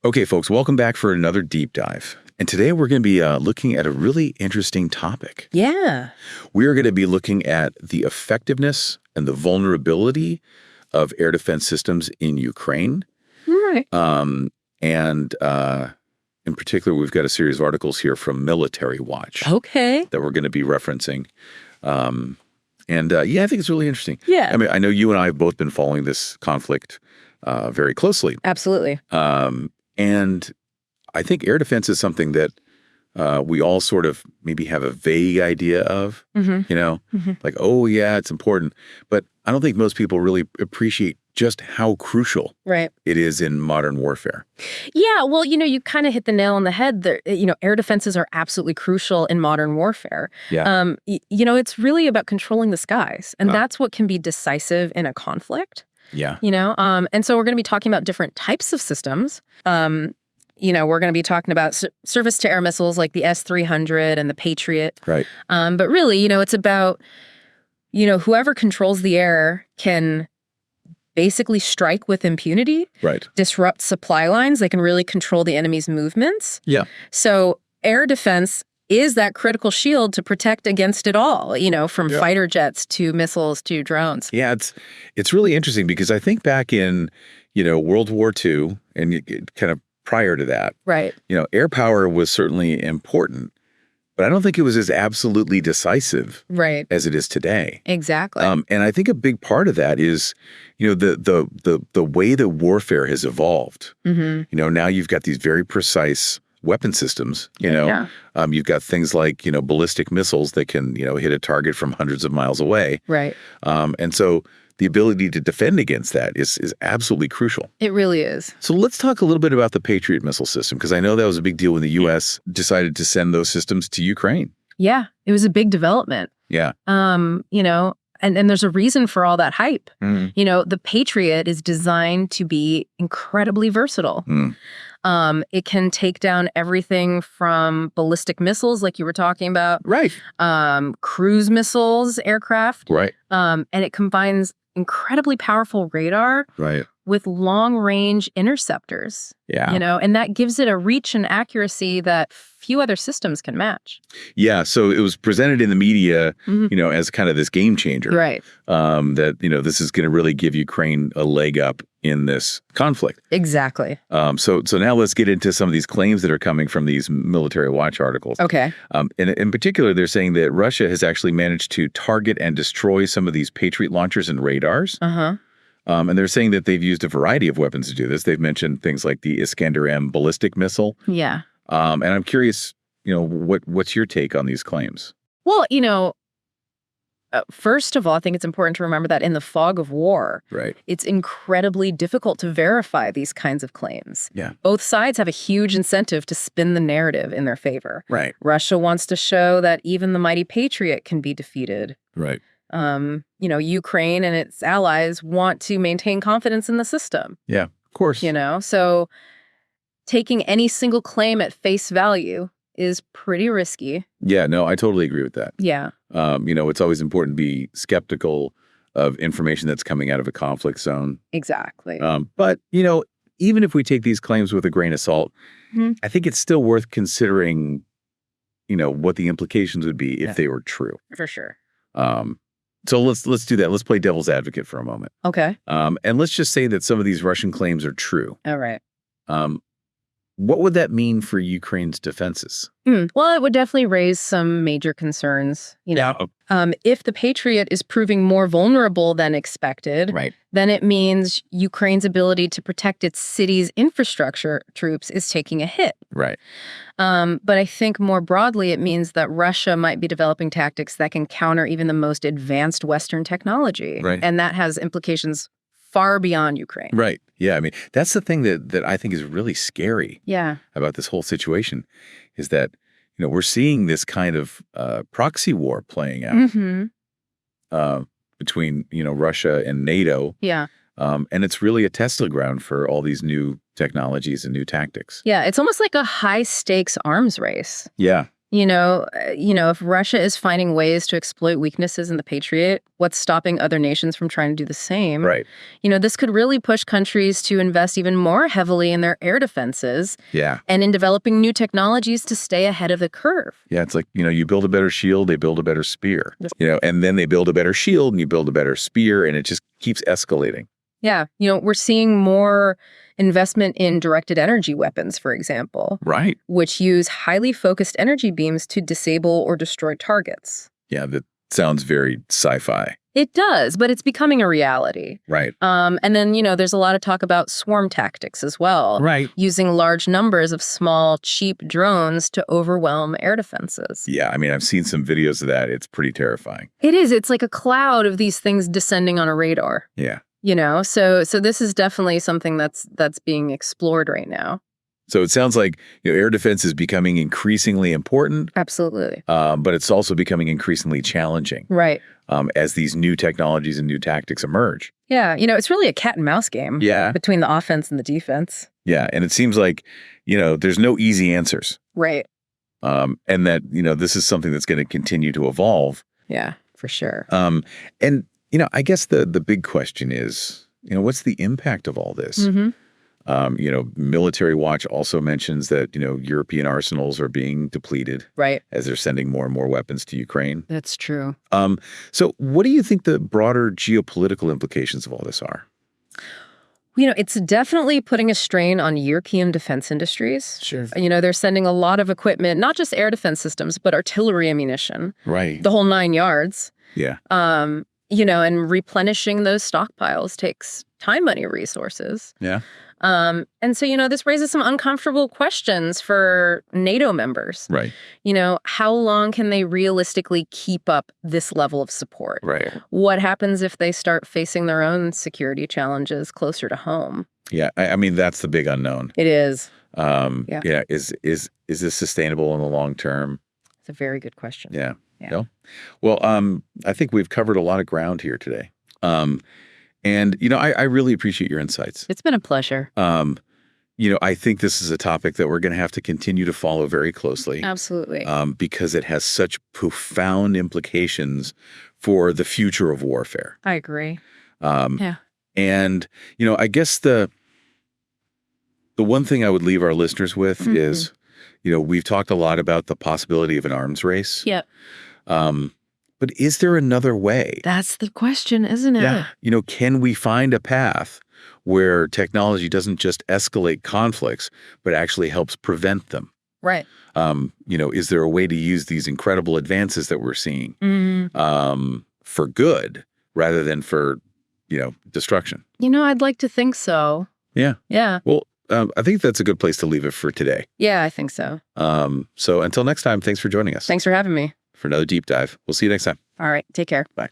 Okay, folks, welcome back for another deep dive. And today we're going to be looking at a really interesting topic. Yeah. We are going to be looking at the effectiveness and the vulnerability of air defense systems in Ukraine. Right. And in particular, we've got a series of articles here from Military Watch. Okay. That we're going to be referencing. Yeah, I think it's really interesting. Yeah. I mean, I know you and I have both been following this conflict very closely. Absolutely. And I think air defense is something that we all sort of maybe have a vague idea of, like, oh, yeah, it's important. But I don't think most people really appreciate just how crucial it is in modern warfare. Yeah, well, you kind of hit the nail on the head there. Air defenses are absolutely crucial in modern warfare. Yeah. It's really about controlling the skies, and that's what can be decisive in a conflict. Yeah. And so we're going to be talking about different types of systems. We're going to be talking about surface-to-air missiles like the S-300 and the Patriot. Right. But really, it's about, whoever controls the air can basically strike with impunity, disrupt supply lines. They can really control the enemy's movements. Yeah. So air defense is that critical shield to protect against it all, from fighter jets to missiles to drones. Yeah, it's really interesting because I think back in, World War II and kind of prior to that, air power was certainly important, but I don't think it was as absolutely decisive as it is today. Exactly. And I think a big part of that is, the way that warfare has evolved. Now you've got these very precise weapon systems, you've got things like, ballistic missiles that can, hit a target from hundreds of miles away. Right. And so the ability to defend against that is absolutely crucial. It really is. So let's talk a little bit about the Patriot missile system, because I know that was a big deal when the U.S. decided to send those systems to Ukraine. Yeah, it was a big development. Yeah. And there's a reason for all that hype. The Patriot is designed to be incredibly versatile. It can take down everything from ballistic missiles, like you were talking about, cruise missiles, aircraft, and it combines incredibly powerful radar with long-range interceptors. Yeah. And that gives it a reach and accuracy that few other systems can match. Yeah, so it was presented in the media, as kind of this game changer. That, this is going to really give Ukraine a leg up in this conflict. Exactly. So now let's get into some of these claims that are coming from these Military Watch articles. Okay. In particular, they're saying that Russia has actually managed to target and destroy some of these Patriot launchers and radars. And they're saying that they've used a variety of weapons to do this. They've mentioned things like the Iskander M ballistic missile. Yeah. And I'm curious, what's your take on these claims? Well, first of all, I think it's important to remember that in the fog of war, it's incredibly difficult to verify these kinds of claims. Yeah. Both sides have a huge incentive to spin the narrative in their favor. Right. Russia wants to show that even the mighty Patriot can be defeated. Right. Ukraine and its allies want to maintain confidence in the system. Yeah, of course. So taking any single claim at face value is pretty risky. Yeah, no, I totally agree with that. Yeah. It's always important to be skeptical of information that's coming out of a conflict zone. Exactly. But, even if we take these claims with a grain of salt, I think it's still worth considering, what the implications would be if they were true. For sure. So let's do that. Let's play devil's advocate for a moment. Okay. And let's just say that some of these Russian claims are true. All right. What would that mean for Ukraine's defenses? Well, it would definitely raise some major concerns. If the Patriot is proving more vulnerable than expected, then it means Ukraine's ability to protect its city's infrastructure troops is taking a hit. Right. But I think more broadly, it means that Russia might be developing tactics that can counter even the most advanced Western technology. And that has implications far beyond Ukraine. Right. Yeah. I mean, that's the thing that I think is really scary about this whole situation is that, we're seeing this kind of proxy war playing out between, Russia and NATO. Yeah. And it's really a testing ground for all these new technologies and new tactics. Yeah. It's almost like a high stakes arms race. Yeah. If Russia is finding ways to exploit weaknesses in the Patriot, what's stopping other nations from trying to do the same? Right. This could really push countries to invest even more heavily in their air defenses. Yeah. And in developing new technologies to stay ahead of the curve. Yeah, it's like, you build a better shield, they build a better spear. And then they build a better shield and you build a better spear, and it just keeps escalating. Yeah. We're seeing more investment in directed energy weapons, for example. Right. Which use highly focused energy beams to disable or destroy targets. Yeah, that sounds very sci-fi. It does, but it's becoming a reality. Right. And then, there's a lot of talk about swarm tactics as well. Right. Using large numbers of small, cheap drones to overwhelm air defenses. Yeah, I've seen some videos of that. It's pretty terrifying. It is. It's like a cloud of these things descending on a radar. Yeah. So this is definitely something that's being explored right now. So it sounds like air defense is becoming increasingly important. Absolutely. But it's also becoming increasingly challenging. Right. As these new technologies and new tactics emerge. Yeah. It's really a cat and mouse game. Yeah. Between the offense and the defense. Yeah. And it seems like, there's no easy answers. Right. And that, this is something that's going to continue to evolve. Yeah, for sure. And, I guess the big question is, what's the impact of all this? Mm-hmm. Military Watch also mentions that, European arsenals are being depleted. Right. As they're sending more and more weapons to Ukraine. That's true. So what do you think the broader geopolitical implications of all this are? It's definitely putting a strain on European defense industries. Sure. They're sending a lot of equipment, not just air defense systems, but artillery ammunition. Right. The whole 9 yards. Yeah. And replenishing those stockpiles takes time, money, resources. Yeah. And so, this raises some uncomfortable questions for NATO members. Right. How long can they realistically keep up this level of support? Right. What happens if they start facing their own security challenges closer to home? Yeah. That's the big unknown. It is. Yeah. Is this sustainable in the long term? It's a very good question. Yeah. Yeah. No? Well, I think we've covered a lot of ground here today. And, I really appreciate your insights. It's been a pleasure. I think this is a topic that we're going to have to continue to follow very closely. Absolutely. Because it has such profound implications for the future of warfare. I agree. Yeah. And, I guess the one thing I would leave our listeners with is, we've talked a lot about the possibility of an arms race. Yep. But is there another way? That's the question, isn't it? Yeah. Can we find a path where technology doesn't just escalate conflicts, but actually helps prevent them? Right. Is there a way to use these incredible advances that we're seeing for good rather than for, destruction? I'd like to think so. Yeah. Yeah. Well, I think that's a good place to leave it for today. Yeah, I think so. So until next time, thanks for joining us. Thanks for having me. For another deep dive. We'll see you next time. All right. Take care. Bye.